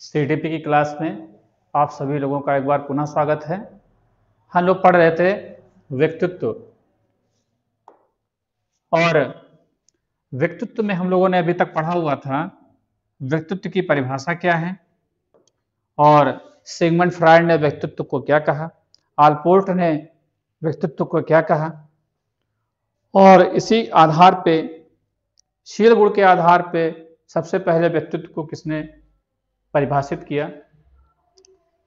CDP की class में आप सभी लोगों का एक बार पुनः स्वागत है। हम लोग पढ़ रहे थे व्यक्तित्व, और व्यक्तित्व में हम लोगों ने अभी तक पढ़ा हुआ था व्यक्तित्व की परिभाषा क्या है, और सिगमंड फ्रायड ने व्यक्तित्व को क्या कहा, आलपोर्ट ने व्यक्तित्व को क्या कहा, और इसी आधार पे, शील गुण के आधार पे सबसे पहले व्यक्तित्व को किसने परिभाषित किया।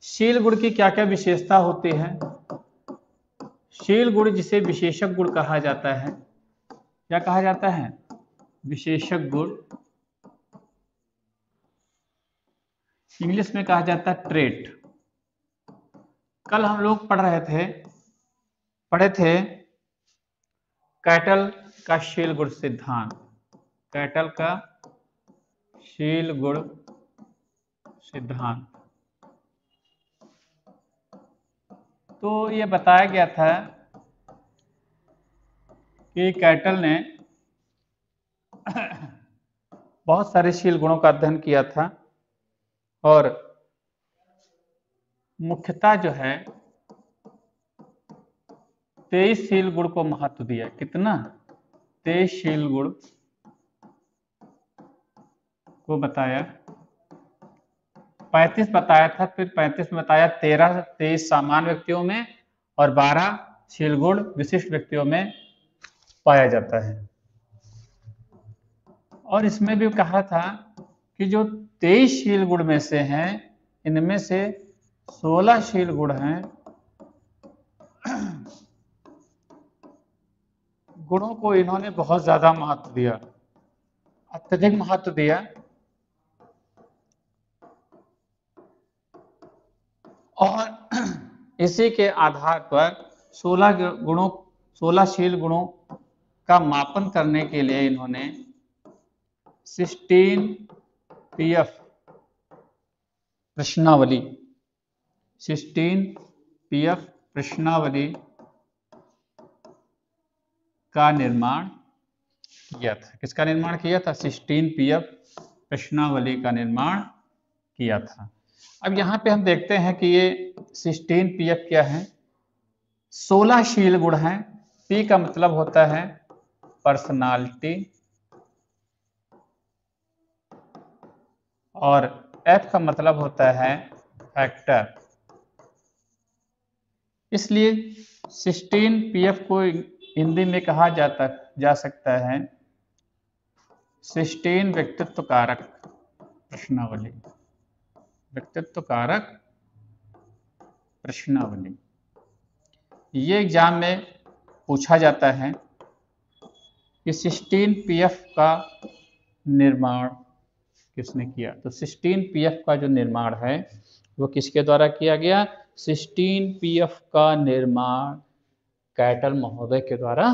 शील गुण की क्या क्या विशेषता होती है। शील गुण जिसे विशेषक गुण कहा जाता है, क्या कहा जाता है, विशेषक गुण। इंग्लिश में कहा जाता है ट्रेट। कल हम लोग पढ़े थे कैटल का शील गुण सिद्धांत। कैटल का शील गुण सिद्धांत, तो ये बताया गया था कि कैटल ने बहुत सारे शील गुणों का अध्ययन किया था, और मुख्यतः जो है 23 शील गुण को महत्व दिया। कितना? 23 शील गुण को बताया। 35 बताया था, फिर 35 में बताया 23 सामान्य व्यक्तियों में और 12 शील गुण विशिष्ट व्यक्तियों में पाया जाता है। और इसमें भी कहा था कि जो 23 शील गुण में से हैं, इनमें से 16 शील गुण हैं गुणों को इन्होंने बहुत ज्यादा महत्व दिया, अत्यधिक महत्व दिया, और इसी के आधार पर 16 शील गुणों का मापन करने के लिए इन्होंने 16 पीएफ प्रश्नावली 16 पीएफ प्रश्नावली का निर्माण किया था। किसका निर्माण किया था? 16 पीएफ प्रश्नावली का निर्माण किया था। अब यहाँ पे हम देखते हैं कि ये 16 पीएफ क्या है। 16 शील गुण हैं। पी का मतलब होता है पर्सनालिटी, और एफ का मतलब होता है फैक्टर। इसलिए 16 पीएफ को हिंदी में कहा जा सकता है 16 व्यक्तित्व कारक प्रश्नावली। व्यक्तित्व कारक प्रश्नावली ये एग्जाम में पूछा जाता है कि 16 पीएफ का निर्माण किसने किया। तो 16 पीएफ का जो निर्माण है वो किसके द्वारा किया गया? 16 पीएफ का निर्माण कैटल महोदय के द्वारा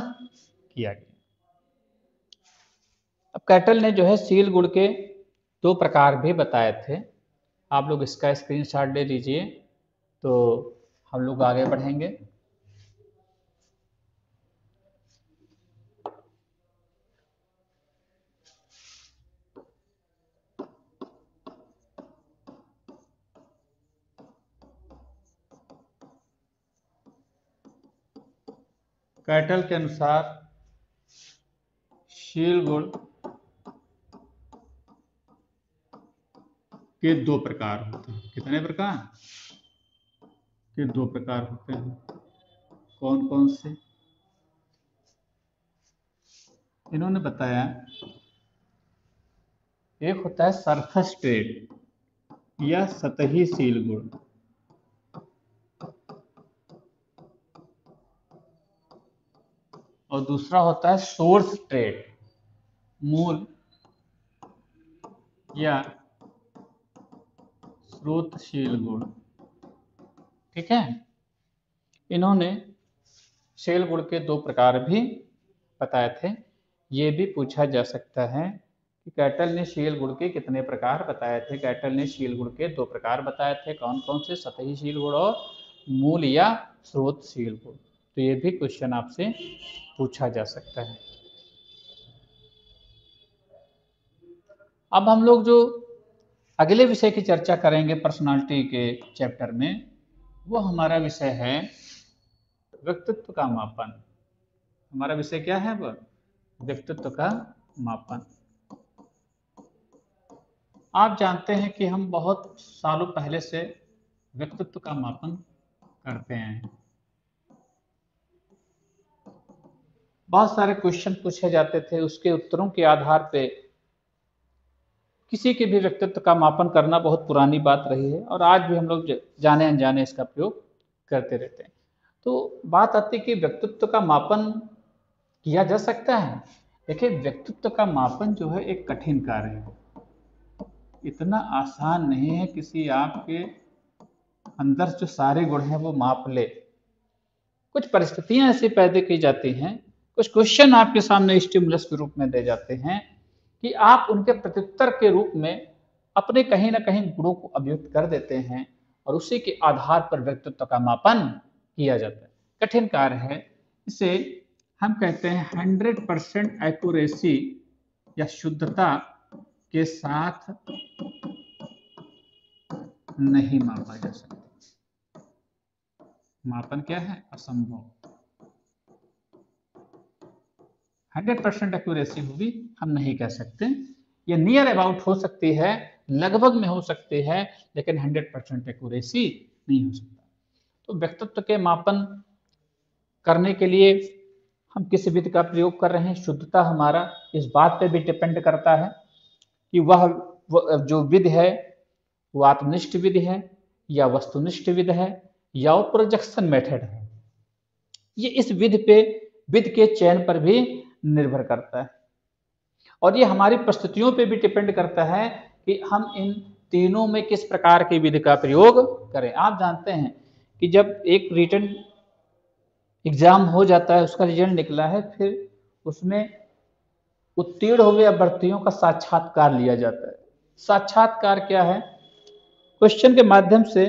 किया गया। अब कैटल ने जो है शील गुण के 2 प्रकार भी बताए थे। आप लोग इसका स्क्रीनशॉट ले लीजिए, तो हम लोग आगे बढ़ेंगे। कैटल के अनुसार शील गुण के 2 प्रकार होते हैं। कितने प्रकार? के 2 प्रकार होते हैं। कौन कौन से? इन्होंने बताया, एक होता है सरफेस ट्रेट या सतही शील गुण, और दूसरा होता है सोर्स ट्रेट, मूल या स्रोतशील गुण। ठीक है, इन्होंने शील गुण के 2 प्रकार भी बताए थे। ये भी पूछा जा सकता है कि कैटल ने शील गुण के कितने प्रकार बताए थे। कैटल ने शील गुण के 2 प्रकार बताए थे। कौन कौन से? सतही शील गुण और मूल या स्रोतशील गुण। तो ये भी क्वेश्चन आपसे पूछा जा सकता है। अब हम लोग जो अगले विषय की चर्चा करेंगे पर्सनालिटी के चैप्टर में, वो हमारा विषय है व्यक्तित्व का मापन। हमारा विषय क्या है? वो व्यक्तित्व का मापन। आप जानते हैं कि हम बहुत सालों पहले से व्यक्तित्व का मापन करते हैं। बहुत सारे क्वेश्चन पूछे जाते थे, उसके उत्तरों के आधार पे किसी के भी व्यक्तित्व का मापन करना बहुत पुरानी बात रही है और आज भी हम लोग जाने अनजाने इसका प्रयोग करते रहते हैं। तो बात आती है कि व्यक्तित्व का मापन किया जा सकता है। देखिए, व्यक्तित्व का मापन जो है एक कठिन कार्य है, इतना आसान नहीं है किसी आपके अंदर जो सारे गुण हैं वो माप ले। कुछ परिस्थितियां ऐसी पैदा की जाती हैं, कुछ क्वेश्चन आपके सामने स्टिमुलस के रूप में दे जाते हैं कि आप उनके प्रत्युत्तर के रूप में अपने कहीं ना कहीं गुणों को अभिव्यक्त कर देते हैं और उसी के आधार पर व्यक्तित्व का मापन किया जाता है। कठिन कार्य है, इसे हम कहते हैं 100% एक्यूरेसी या शुद्धता के साथ नहीं मापा जा सकता। मापन क्या है? असंभव। 100% एक्यूरेसी होगी हम नहीं कह सकते, ये नियर अबाउट हो सकती है, लगभग में हो सकती है, लेकिन 100% एक्यूरेसी नहीं हो सकता। तो व्यक्तित्व के मापन करने के लिए हम किस विधि का प्रयोग कर रहे हैं, शुद्धता हमारा इस बात पे भी डिपेंड करता है कि वह जो विधि है वो आत्मनिष्ठ विधि है या वस्तुनिष्ठ विधि है या वो प्रोजेक्शन मेथड है। ये इस विधि के चयन पर भी निर्भर करता है और ये हमारी परिस्थितियों पे भी डिपेंड करता है कि हम इन तीनों में किस प्रकार की विधि का प्रयोग करें। आप जानते हैं कि जब एक रिटन एग्जाम हो जाता है, उसका रिजल्ट निकला है, फिर उसमें उत्तीर्ण हुए अभ्यर्थियों का साक्षात्कार लिया जाता है। साक्षात्कार क्या है? क्वेश्चन के माध्यम से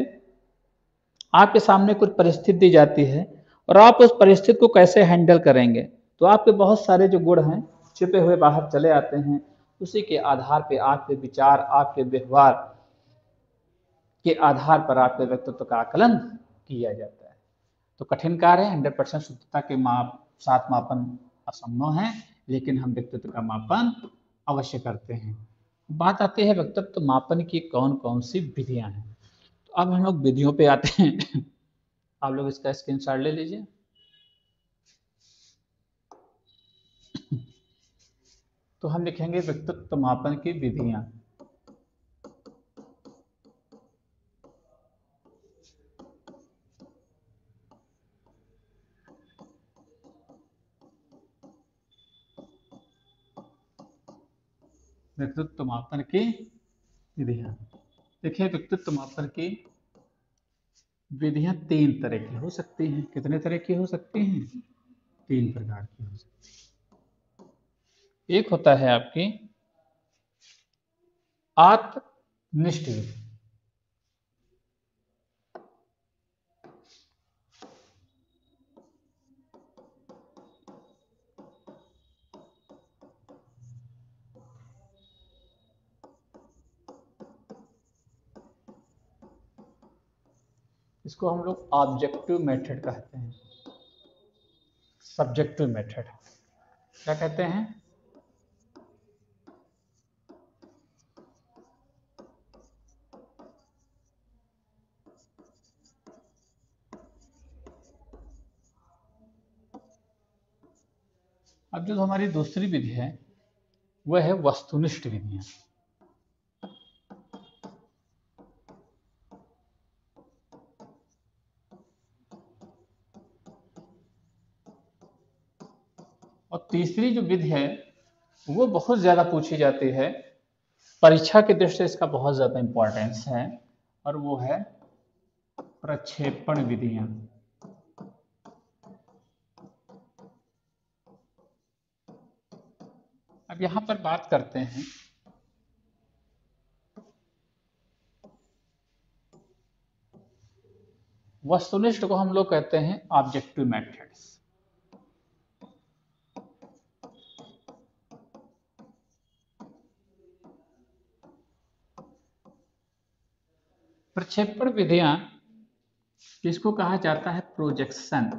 आपके सामने कुछ परिस्थिति दी जाती है और आप उस परिस्थिति को कैसे हैंडल करेंगे, तो आपके बहुत सारे जो गुण हैं छिपे हुए बाहर चले आते हैं। उसी के आधार पे आपके विचार, आपके व्यवहार के आधार पर आपके व्यक्तित्व का आकलन किया जाता है। तो कठिन कार्य है, 100% शुद्धता के साथ मापन असंभव है, लेकिन हम व्यक्तित्व का मापन अवश्य करते हैं। बात आती है व्यक्तित्व मापन की कौन कौन सी विधियां हैं। तो अब हम लोग विधियों पे आते हैं। आप लोग इसका स्क्रीनशॉट ले लीजिए। तो हम लिखेंगे व्यक्तित्व मापन की विधियां। व्यक्तित्व मापन की विधियां। देखिए, व्यक्तित्व मापन की विधियां तीन तरह की हो सकती हैं। कितने तरह की हो सकती हैं? तीन प्रकार की हो सकती हैं। एक होता है आपकी आत्मनिष्ठ विधि। इसको हम लोग ऑब्जेक्टिव मेथड कहते हैं, सब्जेक्टिव मेथड क्या कहते हैं? अब जो हमारी दूसरी विधि है वह है वस्तुनिष्ठ विधियां। और तीसरी जो विधि है वो बहुत ज्यादा पूछी जाती है, परीक्षा की दृष्टि से इसका बहुत ज्यादा इंपॉर्टेंस है, और वो है प्रक्षेपण विधियां। अब यहां पर बात करते हैं वस्तुनिष्ठ को हम लोग कहते हैं ऑब्जेक्टिव मेथड्स। प्रक्षेपण विधियां किसको कहा जाता है? प्रोजेक्शन।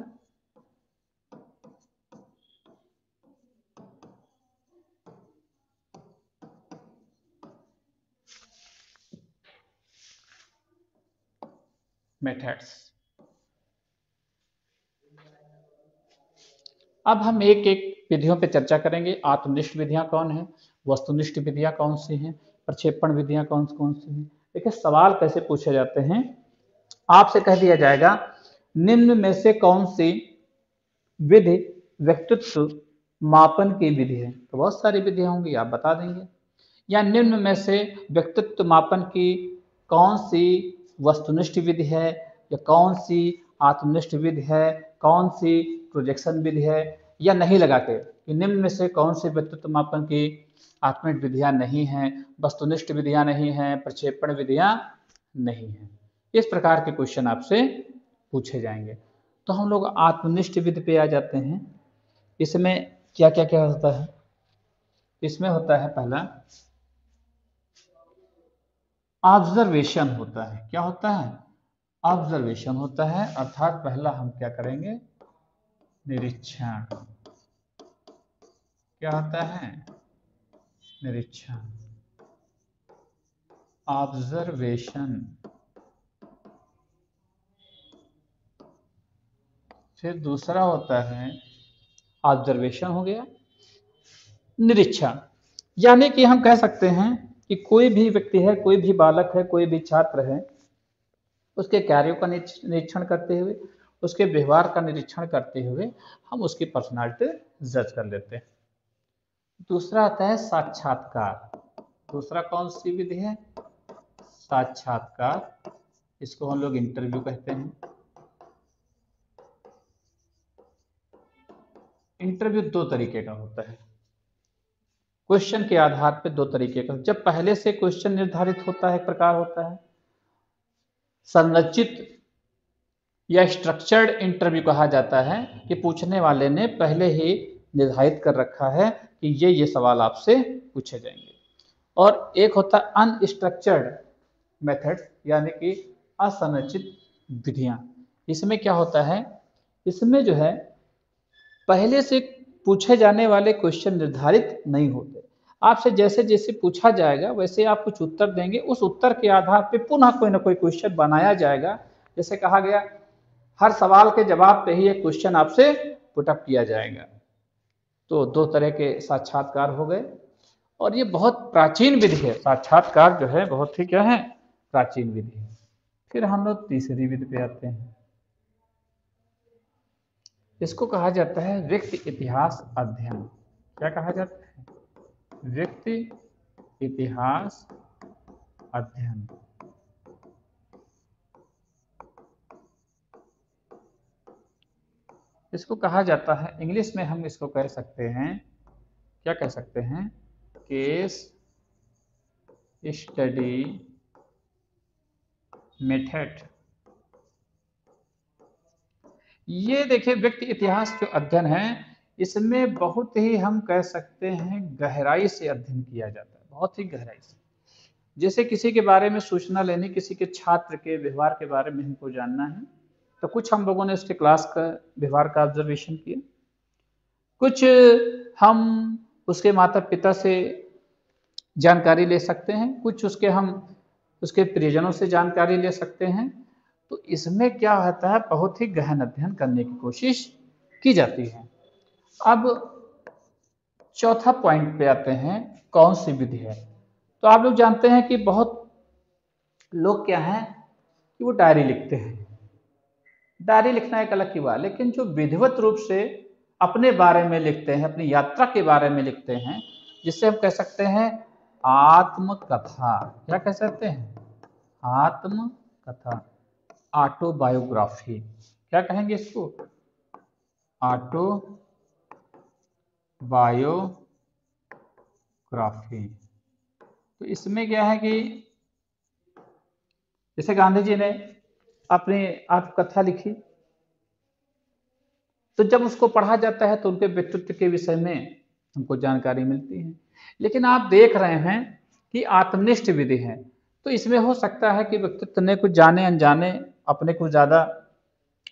मेथड्स। अब हम एक एक विधियों पे चर्चा करेंगे। आत्मनिष्ठ विधियां कौन है, वस्तुनिष्ठ विधियां कौन सी हैं, प्रक्षेपण विधियां कौन कौन सी हैं। देखिए सवाल कैसे पूछे जाते हैं, आपसे कह दिया जाएगा निम्न में से कौन सी विधि व्यक्तित्व मापन की विधि है, तो बहुत सारी विधियां होंगी, आप बता देंगे। या निम्न में से व्यक्तित्व मापन की कौन सी वस्तुनिष्ठ विधि है, या कौन सी आत्मनिष्ठ विधि है, कौन सी प्रोजेक्शन विधि है, या नहीं लगा के कि निम्न में से कौन सी व्यक्तित्व मापन की आत्मनिष्ठ विधियां नहीं हैं, वस्तुनिष्ठ विधियां नहीं हैं, प्रक्षेपण विधियां नहीं हैं। इस प्रकार के क्वेश्चन आपसे पूछे जाएंगे। तो हम लोग आत्मनिष्ठ विधि पे आ जाते हैं। इसमें क्या क्या क्या होता है? इसमें होता है पहला ऑब्जर्वेशन होता है। क्या होता है? ऑब्जर्वेशन होता है, अर्थात पहला हम क्या करेंगे? निरीक्षण। क्या होता है? निरीक्षण, ऑब्जर्वेशन। फिर दूसरा होता है, ऑब्जर्वेशन हो गया, निरीक्षण। यानी कि हम कह सकते हैं कि कोई भी व्यक्ति है, कोई भी बालक है, कोई भी छात्र है, उसके कार्यों का निरीक्षण करते हुए, उसके व्यवहार का निरीक्षण करते हुए हम उसकी पर्सनालिटी जज कर लेते हैं। दूसरा आता है साक्षात्कार। दूसरा कौन सी विधि है? साक्षात्कार। इसको हम लोग इंटरव्यू कहते हैं। इंटरव्यू दो तरीके का होता है, क्वेश्चन के आधार पर दो तरीके का। जब पहले से क्वेश्चन निर्धारित होता है, एक प्रकार होता है संरचित या स्ट्रक्चर्ड इंटरव्यू कहा जाता है, कि पूछने वाले ने पहले ही निर्धारित कर रखा है कि ये सवाल आपसे पूछे जाएंगे। और एक होता है अनस्ट्रक्चर्ड मेथड, यानी कि असंरचित विधियां। इसमें क्या होता है? इसमें जो है पहले से पूछे जाने वाले क्वेश्चन निर्धारित नहीं होते, आपसे जैसे जैसे पूछा जाएगा वैसे आप कुछ उत्तर देंगे, उस उत्तर के आधार पर पुनः कोई ना कोई क्वेश्चन बनाया जाएगा। जैसे कहा गया हर सवाल के जवाब पे ही एक क्वेश्चन आपसे पुटअप किया जाएगा। तो दो तरह के साक्षात्कार हो गए, और ये बहुत प्राचीन विधि है। साक्षात्कार जो है बहुत ही क्या है? प्राचीन विधि है। फिर हम लोग तीसरी विधि पे आते हैं। इसको कहा जाता है व्यक्ति इतिहास अध्ययन। क्या कहा जाता है? व्यक्ति इतिहास अध्ययन। इसको कहा जाता है, इंग्लिश में हम इसको कह सकते हैं, क्या कह सकते हैं? Case study method. ये देखिए व्यक्ति इतिहास जो अध्ययन है, इसमें बहुत ही हम कह सकते हैं गहराई से अध्ययन किया जाता है, बहुत ही गहराई से। जैसे किसी के बारे में सूचना लेनी, किसी के छात्र के व्यवहार के बारे में हमको जानना है, तो कुछ हम लोगों ने उसके क्लास का व्यवहार का ऑब्जर्वेशन किया, कुछ हम उसके माता पिता से जानकारी ले सकते हैं, कुछ उसके परिजनों से जानकारी ले सकते हैं। तो इसमें क्या होता है? बहुत ही गहन अध्ययन करने की कोशिश की जाती है। अब चौथा पॉइंट पे आते हैं, कौन सी विधि है? तो आप लोग जानते हैं कि बहुत लोग क्या हैं कि वो डायरी लिखते हैं। डायरी लिखना एक अलग की बात, लेकिन जो विधिवत रूप से अपने बारे में लिखते हैं, अपनी यात्रा के बारे में लिखते हैं, जिससे हम कह सकते हैं आत्मकथा। क्या कह सकते हैं? आत्मकथा, ऑटोबायोग्राफी। क्या कहेंगे इसको? ऑटोबायोग्राफी। तो इसमें क्या है कि जैसे गांधी जी ने अपनी आत्मकथा लिखी, तो जब उसको पढ़ा जाता है तो उनके व्यक्तित्व के विषय में हमको जानकारी मिलती है। लेकिन आप देख रहे हैं कि आत्मनिष्ठ विधि है, तो इसमें हो सकता है कि व्यक्तित्व ने कुछ जाने अनजाने अपने को ज़्यादा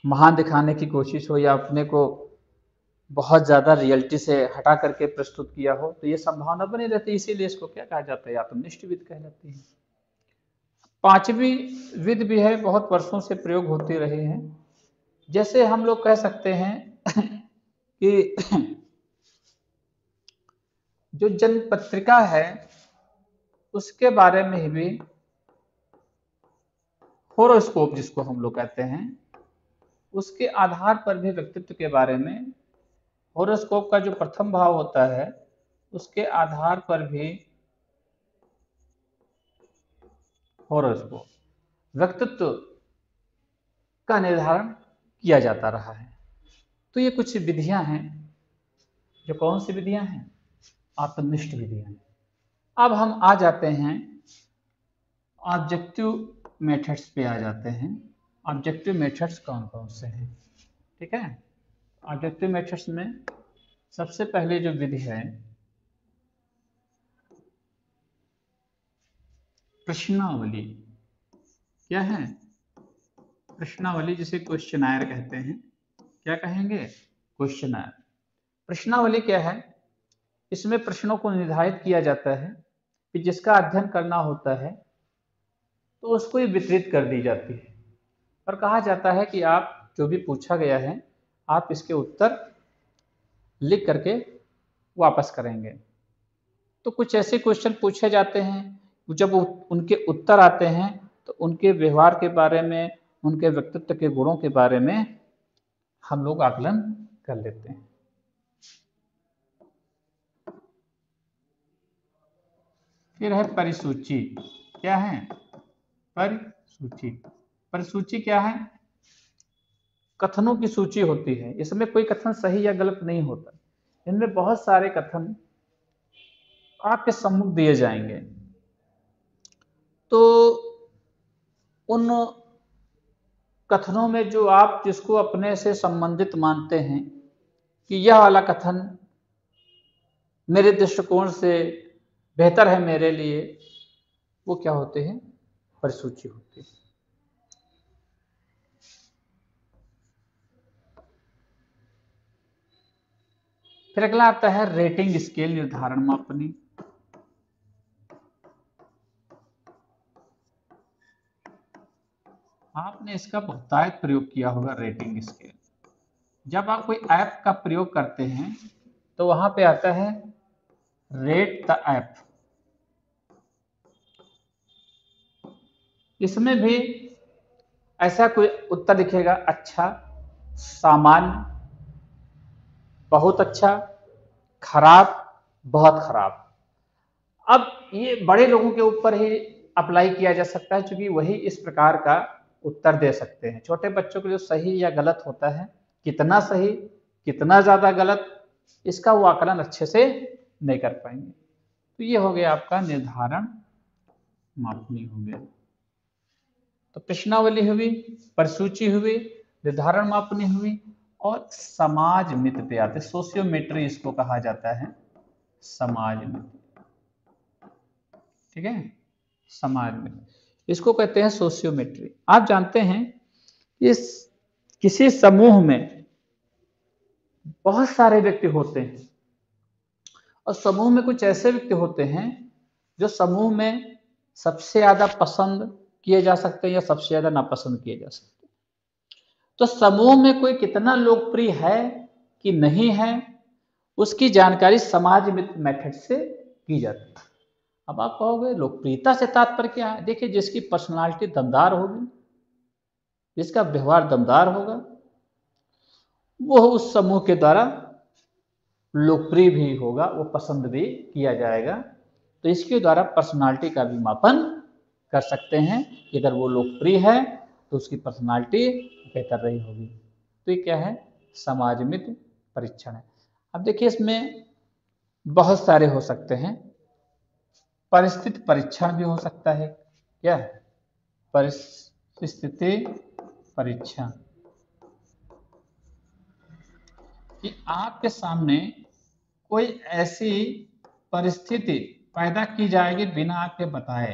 महान दिखाने की कोशिश हो, या अपने को बहुत ज़्यादा रियलिटी से हटा करके प्रस्तुत किया हो, तो ये संभावना बनी रहती है। इसीलिए इसको क्या कहा जाता है, आत्मनिष्ठ विद कहलाती है। पांचवी विद भी है, बहुत वर्षों से प्रयोग होते रहे हैं। जैसे हम लोग कह सकते हैं कि जो जन्म पत्रिका है उसके बारे में भी, होरोस्कोप जिसको हम लोग कहते हैं, उसके आधार पर भी व्यक्तित्व के बारे में, होरोस्कोप का जो प्रथम भाव होता है उसके आधार पर भी होरोस्कोप व्यक्तित्व का निर्धारण किया जाता रहा है। तो ये कुछ विधियां हैं, जो कौन सी विधियां हैं, आत्मनिष्ठ विधियां हैं। अब हम आ जाते हैं ऑब्जेक्टिव मेथड्स पे आ जाते हैं। ऑब्जेक्टिव मेथड्स कौन कौन से हैं, ठीक है। ऑब्जेक्टिव मेथड्स में सबसे पहले जो विधि है प्रश्नावली। क्या है, प्रश्नावली, जिसे क्वेश्चनायर कहते हैं। क्या कहेंगे, क्वेश्चनायर। प्रश्नावली क्या है, इसमें प्रश्नों को निर्धारित किया जाता है कि जिसका अध्ययन करना होता है तो उसको ये वितरित कर दी जाती है, और कहा जाता है कि आप जो भी पूछा गया है आप इसके उत्तर लिख करके वापस करेंगे। तो कुछ ऐसे क्वेश्चन पूछे जाते हैं, जब उनके उत्तर आते हैं तो उनके व्यवहार के बारे में, उनके व्यक्तित्व के गुणों के बारे में हम लोग आकलन कर लेते हैं। फिर है परिसूची। क्या है, परिसूची। परिसूची क्या है, कथनों की सूची होती है। इसमें कोई कथन सही या गलत नहीं होता, इनमें बहुत सारे कथन आपके सम्मुख दिए जाएंगे। तो उन कथनों में जो आप जिसको अपने से संबंधित मानते हैं कि यह वाला कथन मेरे दृष्टिकोण से बेहतर है मेरे लिए, वो क्या होते हैं, परिसूची होती है। फिर अगला आता है रेटिंग स्केल, निर्धारण मापनी। आपने इसका बहुतायत प्रयोग किया होगा, रेटिंग स्केल। जब आप कोई ऐप का प्रयोग करते हैं तो वहां पे आता है रेट द ऐप। इसमें भी ऐसा कोई उत्तर दिखेगा, अच्छा, सामान्य, बहुत अच्छा, खराब, बहुत खराब। अब ये बड़े लोगों के ऊपर ही अप्लाई किया जा सकता है, क्योंकि वही इस प्रकार का उत्तर दे सकते हैं। छोटे बच्चों के लिए सही या गलत होता है, कितना सही कितना ज्यादा गलत, इसका वो आकलन अच्छे से नहीं कर पाएंगे। तो ये हो गया आपका निर्धारण मापनी हो गया। तो प्रश्नावली हुई, परिसूची हुई, निर्धारण मापनी हुई, और समाज मित्र पे आते, सोशियोमेट्री इसको कहा जाता है, समाज मित्र। ठीक है, समाज में इसको कहते हैं सोशियोमेट्री। आप जानते हैं इस किसी समूह में बहुत सारे व्यक्ति होते हैं, और समूह में कुछ ऐसे व्यक्ति होते हैं जो समूह में सबसे ज्यादा पसंद किए जा सकते हैं या सबसे ज्यादा नापसंद किए जा सकते हैं। तो समूह में कोई कितना लोकप्रिय है कि नहीं है, उसकी जानकारी समाज मित्र मेथड से की जाती है। अब आप कहोगे लोकप्रियता से तात्पर्य क्या है, देखिए जिसकी पर्सनालिटी दमदार होगी, जिसका व्यवहार दमदार होगा, वो उस समूह के द्वारा लोकप्रिय भी होगा, वो पसंद भी किया जाएगा। तो इसके द्वारा पर्सनालिटी का भी मापन कर सकते हैं कि अगर वो लोकप्रिय है तो उसकी पर्सनालिटी बेहतर रही होगी। तो ये क्या है, समाज मित्र परीक्षण है। अब देखिए इसमें बहुत सारे हो सकते हैं। परिस्थिति परीक्षण भी हो सकता है। क्या है, परिस्थिति परीक्षण, कि आपके सामने कोई ऐसी परिस्थिति पैदा की जाएगी बिना आपके बताए,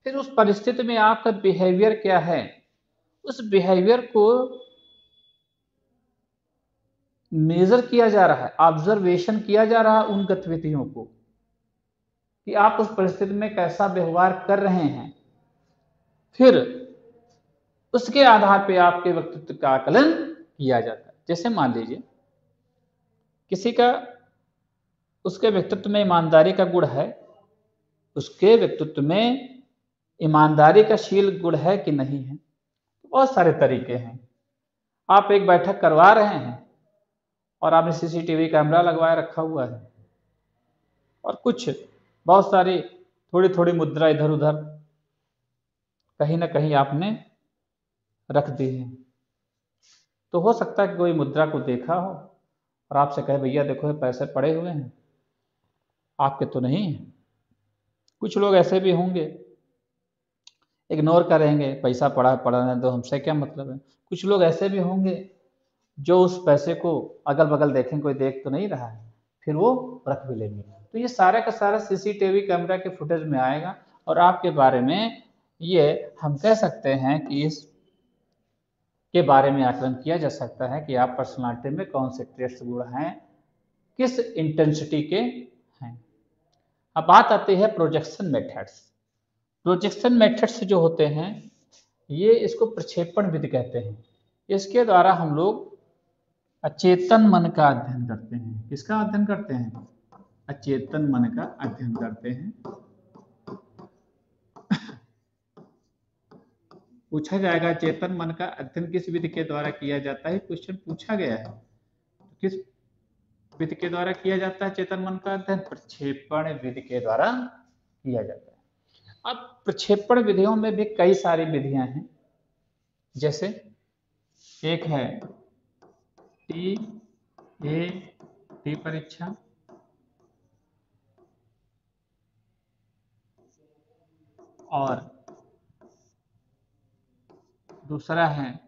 फिर उस परिस्थिति में आपका बिहेवियर क्या है, उस बिहेवियर को मेजर किया जा रहा है, ऑब्जर्वेशन किया जा रहा है उन गतिविधियों को कि आप उस परिस्थिति में कैसा व्यवहार कर रहे हैं। फिर उसके आधार पे आपके व्यक्तित्व का आकलन किया जाता है। जैसे मान लीजिए किसी का, उसके व्यक्तित्व में ईमानदारी का गुण है, उसके व्यक्तित्व में ईमानदारी का शील गुण है कि नहीं है। बहुत सारे तरीके हैं। आप एक बैठक करवा रहे हैं और आपने सीसीटीवी कैमरा लगवाए रखा हुआ है और कुछ बहुत सारी थोड़ी थोड़ी मुद्रा इधर उधर कहीं ना कहीं आपने रख दी है। तो हो सकता है कि कोई मुद्रा को देखा हो और आपसे कहे भैया देखो ये पैसे पड़े हुए हैं, आपके तो नहीं है। कुछ लोग ऐसे भी होंगे, इग्नोर करेंगे, पैसा पड़ा है पड़ने दो, हमसे क्या मतलब है। कुछ लोग ऐसे भी होंगे जो उस पैसे को अगल बगल देखें, कोई देख तो नहीं रहा है, फिर वो रख भी लेंगे। तो ये सारा का सारा सीसीटीवी कैमरा के फुटेज में आएगा और आपके बारे में ये हम कह सकते हैं कि इस के बारे में आकलन किया जा सकता है कि आप पर्सनालिटी में कौन से ट्रेट्स गुण हैं, किस इंटेंसिटी के हैं। अब बात आती है प्रोजेक्शन मेथड्स। प्रोजेक्शन मेथड्स जो होते हैं ये, इसको प्रक्षेपण विधि कहते हैं। इसके द्वारा हम लोग अचेतन मन का अध्ययन करते हैं। किसका अध्ययन करते हैं? अचेतन मन का अध्ययन करते हैं। पूछा जाएगा चेतन मन का अध्ययन किस विधि के द्वारा किया जाता है, क्वेश्चन पूछा गया है। किस विधि के द्वारा किया जाता है चेतन मन का अध्ययन? प्रक्षेपण विधि के द्वारा किया जाता है। अब प्रक्षेपण विधियों में भी कई सारी विधियां हैं। जैसे एक है टी परीक्षा, और दूसरा है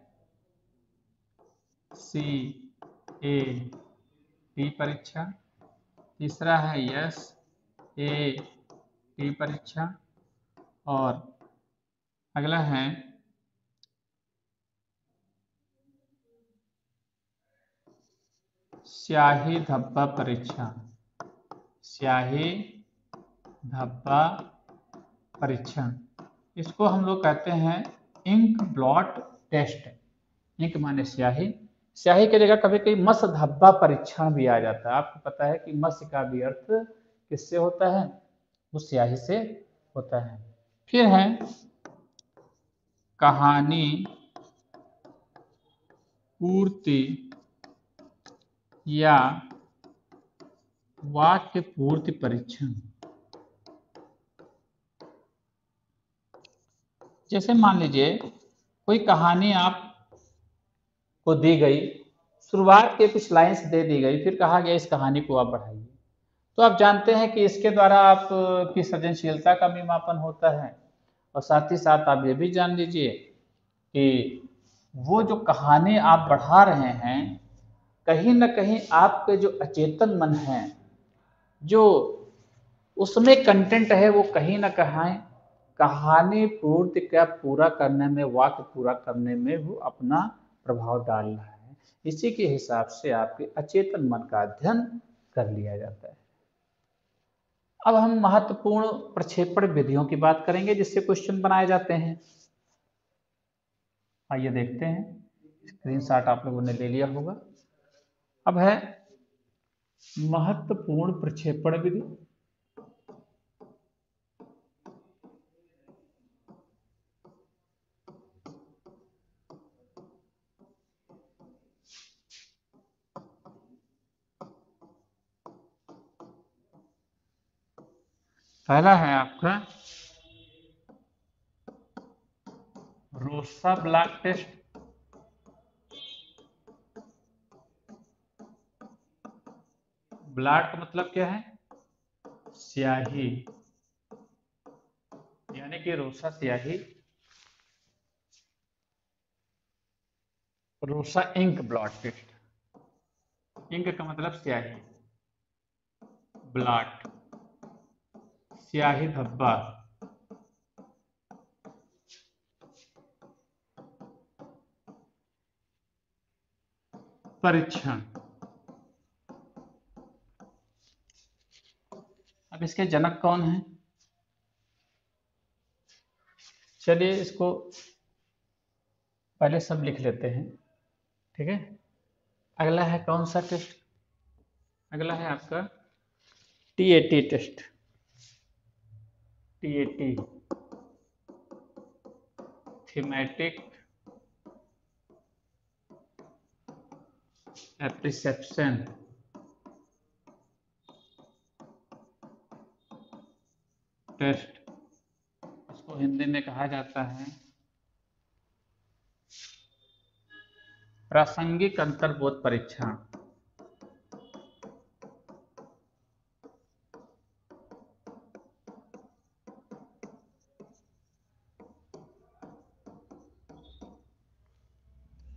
CAT परीक्षा, तीसरा है SAT परीक्षा, और अगला है स्याही धब्बा परीक्षा। स्याही धब्बा परीक्षण, इसको हम लोग कहते हैं इंक ब्लॉट टेस्ट। इंक माने स्याही, स्याही की जगह कभी कभी मस धब्बा परीक्षण भी आ जाता है। आपको पता है कि मस का भी अर्थ किससे होता है? वो स्याही से होता है। फिर है कहानी पूर्ति या वाक्य पूर्ति परीक्षण। जैसे मान लीजिए कोई कहानी आप को दी गई, शुरुआत के कुछ लाइंस दे दी गई, फिर कहा गया इस कहानी को आप बढ़ाइए। तो आप जानते हैं कि इसके द्वारा आप की सृजनशीलता का भी मापन होता है, और साथ ही साथ आप ये भी जान लीजिए कि वो जो कहानी आप बढ़ा रहे हैं, कहीं ना कहीं आपके जो अचेतन मन है, जो उसमें कंटेंट है, वो कहीं ना कहीं कहानी पूर्ति का पूरा करने में, वाक्य पूरा करने में वो अपना प्रभाव डाल रहा है। इसी के हिसाब से आपके अचेतन मन का अध्ययन कर लिया जाता है। अब हम महत्वपूर्ण प्रक्षेपण विधियों की बात करेंगे जिससे क्वेश्चन बनाए जाते हैं। आइए देखते हैं, स्क्रीनशॉट आप लोगों ने ले लिया होगा। अब है महत्वपूर्ण प्रक्षेपण विधि। पहला है आपका रोसा ब्लॉक टेस्ट। ब्लॉट का मतलब क्या है? स्याही, यानी कि रोसा स्याही, रोसा इंक ब्लॉट टेस्ट। इंक का मतलब स्याही, ब्लॉट स्याही धब्बा, परीक्षण। अब इसके जनक कौन हैं? चलिए इसको पहले सब लिख लेते हैं, ठीक है। अगला है कौन सा टेस्ट? अगला है आपका TAT test. TAT thematic apperception test. इसको हिंदी में कहा जाता है प्रासंगिक अंतर्बोध परीक्षण।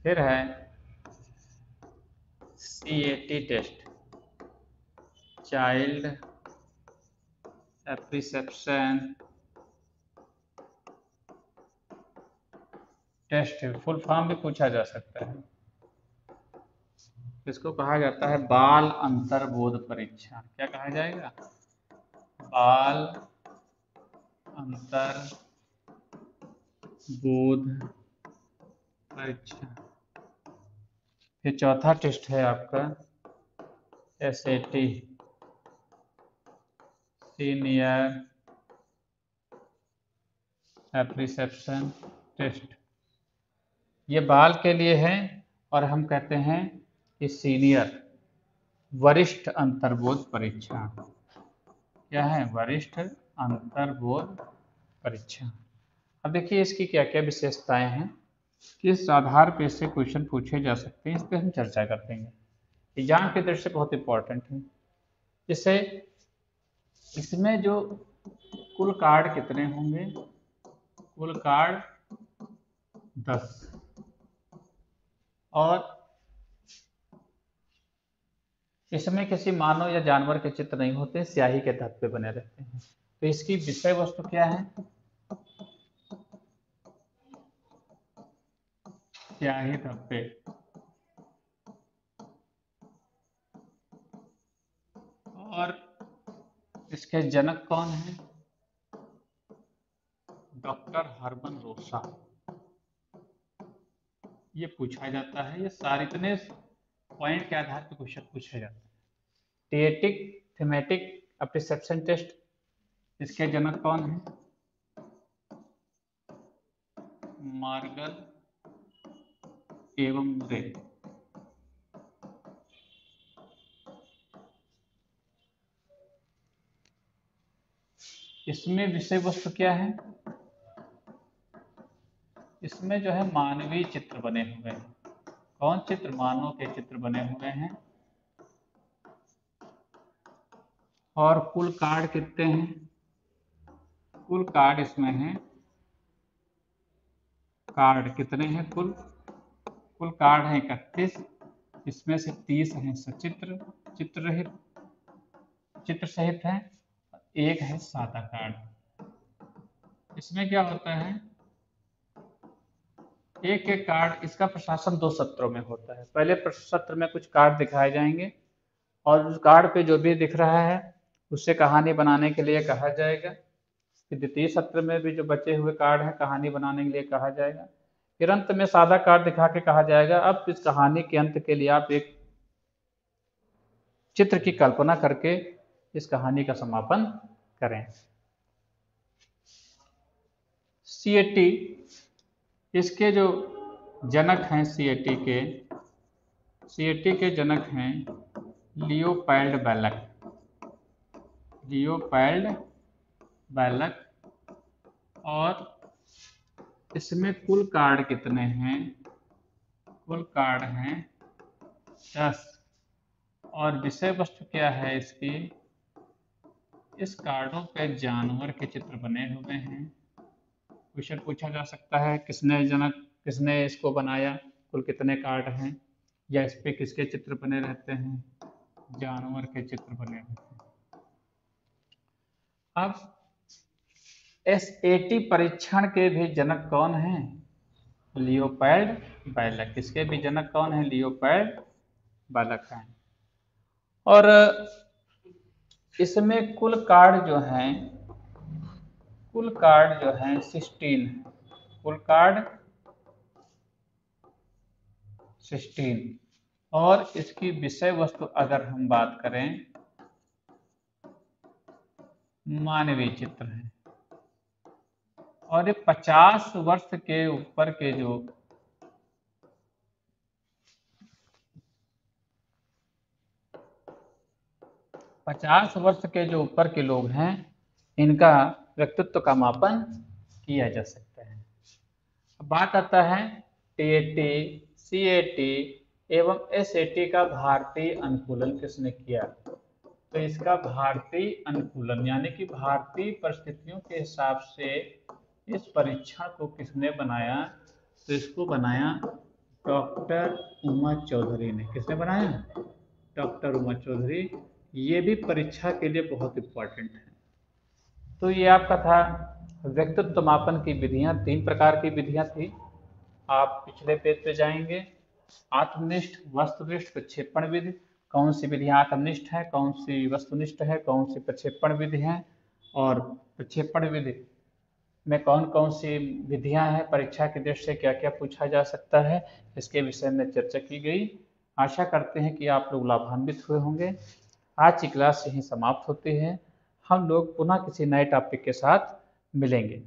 फिर है CAT test, child apperception test. Full form भी पूछा जा सकता है। इसको कहा जाता है बाल अंतर्बोध परीक्षण। क्या कहा जाएगा? बाल अंतर्बोध परीक्षण। फिर चौथा टेस्ट है आपका एसएटी, सीनियर एप्रिसेप्शन टेस्ट। ये बाल के लिए है और हम कहते हैं कि सीनियर, वरिष्ठ अंतर्बोध परीक्षण। क्या है? वरिष्ठ अंतर्बोध परीक्षण। अब देखिए इसकी क्या क्या विशेषताएं हैं, किस आधार पर इससे क्वेश्चन पूछे जा सकते हैं, इस पर हम चर्चा करते हैं। एग्जाम की दृष्टि से बहुत इंपॉर्टेंट है। जैसे इसमें जो कुल कार्ड कितने होंगे? कुल कार्ड 10, और इसमें किसी मानव या जानवर के चित्र नहीं होते, स्याही के धब्बे बने रहते हैं। तो इसकी विषय वस्तु क्या है? स्याही धब्बे। और इसके जनक कौन है? डॉक्टर हर्बन रोसा। ये पूछा जाता है, ये सारे इतने पॉइंट के आधार पर क्वेश्चन पूछा जाता है। टीएटिक थीमेटिक एप्रिसेप्शन टेस्ट, इसके जनक कौन है? मार्गल एवं रे। इसमें विषय वस्तु क्या है? इसमें जो है मानवीय चित्र बने हुए हैं। कौन चित्र? मानव के चित्र बने हुए हैं। और कुल कार्ड कितने हैं? कुल कार्ड इसमें हैं, कार्ड कितने हैं? कुल कार्ड है 31। इसमें से 30 हैं सचित्र, चित्र सहित हैं, एक है सादा कार्ड। इसमें क्या होता है, एक एक कार्ड, इसका प्रशासन 2 सत्रों में होता है। पहले सत्र में कुछ कार्ड दिखाए जाएंगे और उस कार्ड पे जो भी दिख रहा है उससे कहानी बनाने के लिए कहा जाएगा। फिर द्वितीय सत्र में भी जो बचे हुए कार्ड हैं कहानी बनाने के लिए कहा जाएगा। फिर अंत में सादा कार्ड दिखा के कहा जाएगा अब इस कहानी के अंत के लिए आप एक चित्र की कल्पना करके इस कहानी का समापन करें। सीएटी, इसके जो जनक हैं सीएटी के जनक हैं लियोपैल्ड बैलक। और इसमें कुल कार्ड कितने हैं? कुल कार्ड हैं 10। और विषय वस्तु क्या है इसकी? इस कार्डों पे जानवर के चित्र बने हुए हैं। क्वेश्चन पूछा जा सकता है किसने इसको बनाया, कुल कितने कार्ड हैं, या इस पे किसके चित्र बने रहते हैं? जानवर के चित्र बने हुए हैं। अब एसएटी परीक्षण के भी जनक कौन हैं? लियोपैल्ड बैलक। इसके भी जनक कौन है? लियोपैल्ड बालक हैं। और इसमें कुल कार्ड जो हैं 16 है। कुल कार्ड 16 और इसकी विषय वस्तु अगर हम बात करें मानवीय चित्र है। और ये 50 वर्ष के ऊपर के जो 50 वर्ष के जो ऊपर के लोग हैं इनका व्यक्तित्व का मापन किया जा सकता है। अब बात आता है टीएटी, सीएटी एवं एसएटी का भारतीय अनुकूलन किसने किया? तो इसका भारतीय अनुकूलन यानी कि भारतीय परिस्थितियों के हिसाब से इस परीक्षा को किसने बनाया? तो इसको बनाया डॉक्टर उमा चौधरी ने। किसने बनाया? डॉक्टर उमा चौधरी। ये भी परीक्षा के लिए बहुत इंपॉर्टेंट है। तो ये आपका था व्यक्तित्व मापन की विधियां। 3 प्रकार की विधियां थी। आप पिछले पेज पे जाएंगे, आत्मनिष्ठ, वस्तुनिष्ठ, प्रक्षेपण विधि। कौन सी विधि आत्मनिष्ठ है, कौन सी वस्तुनिष्ठ है, कौन सी प्रक्षेपण विधि है, और प्रक्षेपण विधि में कौन कौन सी विधियां हैं, परीक्षा की दृष्टि से क्या क्या पूछा जा सकता है, इसके विषय में चर्चा की गई। आशा करते हैं कि आप लोग लाभान्वित हुए होंगे। आज की क्लास यहीं समाप्त होती है। हम लोग पुनः किसी नए टॉपिक के साथ मिलेंगे।